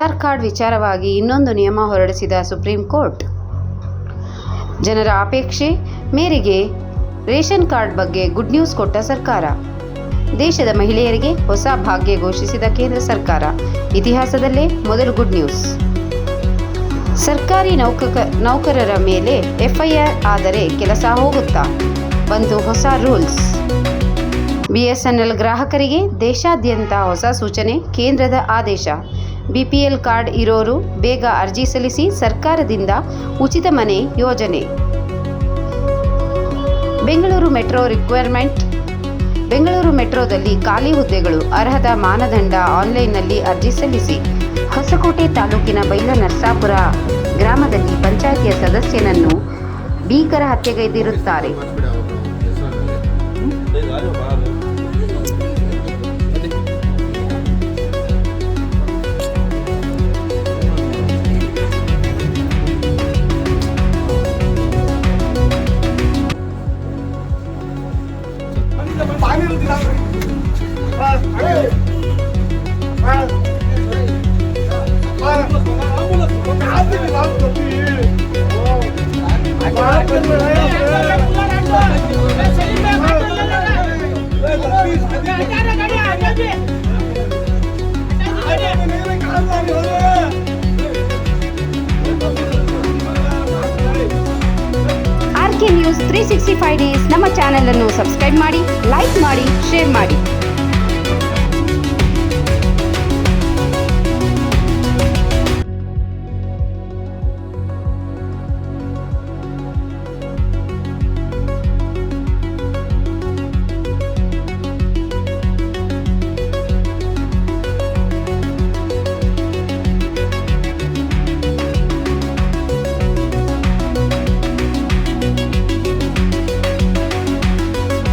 Aadhaar card ವಿಚಾರವಾಗಿ ಇನ್ನೊಂದು ನಿಯಮ ಹೊರಡಿಸಿದ ಸುಪ್ರೀಂ ಕೋರ್ಟ್. ಜನರ ಅಪೇಕ್ಷೆ ಮೇರೆಗೆ ರೇಷನ್ ಕಾರ್ಡ್ ಬಗ್ಗೆ ಗುಡ್ ನ್ಯೂಸ್ ಕೊಟ್ಟ ಸರ್ಕಾರ. ದೇಶದ ಮಹಿಳೆಯರಿಗೆ ಹೊಸ ಭಾಗ್ಯ ಘೋಷಿಸಿದ ಕೇಂದ್ರ ಸರ್ಕಾರ. ಇತಿಹಾಸದಲ್ಲೇ ಮೊದಲು ಗುಡ್ ನ್ಯೂಸ್. ಸರ್ಕಾರಿ ನೌಕರರ ಮೇಲೆ ಎಫ್ಐಆರ್ ಆದರೆ ಕೆಲಸ ಹೋಗುತ್ತಾ? ಬಂತು ಹೊಸ ರೂಲ್ಸ್. ಬಿಎಸ್ಎನ್ಎಲ್ ಗ್ರಾಹಕರಿಗೆ ದೇಶಾದ್ಯಂತ ಹೊಸ ಸೂಚನೆ, ಕೇಂದ್ರದ ಆದೇಶ. ಬಿಪಿಎಲ್ ಕಾರ್ಡ್ ಇರೋರು ಬೇಗ ಅರ್ಜಿ ಸಲ್ಲಿಸಿ, ಸರ್ಕಾರದಿಂದ ಉಚಿತ ಮನೆ ಯೋಜನೆ. Bengaluru metro requirement. ಬೆಂಗಳೂರು ಮೆಟ್ರೋದಲ್ಲಿ ಖಾಲಿ ಹುದ್ದೆಗಳು, ಅರ್ಹತಾ ಮಾನದಂಡ. ಆನ್ಲೈನ್ನಲ್ಲಿ ಅರ್ಜಿ ಸಲ್ಲಿಸಿ. ಹೊಸಕೋಟೆ ತಾಲೂಕಿನ ಬೈಲನರಸಾಪುರ ಗ್ರಾಮದಲ್ಲಿ ಪಂಚಾಯಿತಿಯ ಸದಸ್ಯನನ್ನು ಭೀಕರ ಹತ್ಯೆಗೈದಿರುತ್ತಾರೆ. ಆರ್ಕೆ ನ್ಯೂಸ್ 365 ಡೇಸ್ ನಮ್ಮ ಚಾನೆಲ್ ಅನ್ನು ಸಬ್ಸ್ಕ್ರೈಬ್ ಮಾಡಿ, ಲೈಕ್ ಮಾಡಿ, ಶೇರ್ ಮಾಡಿ.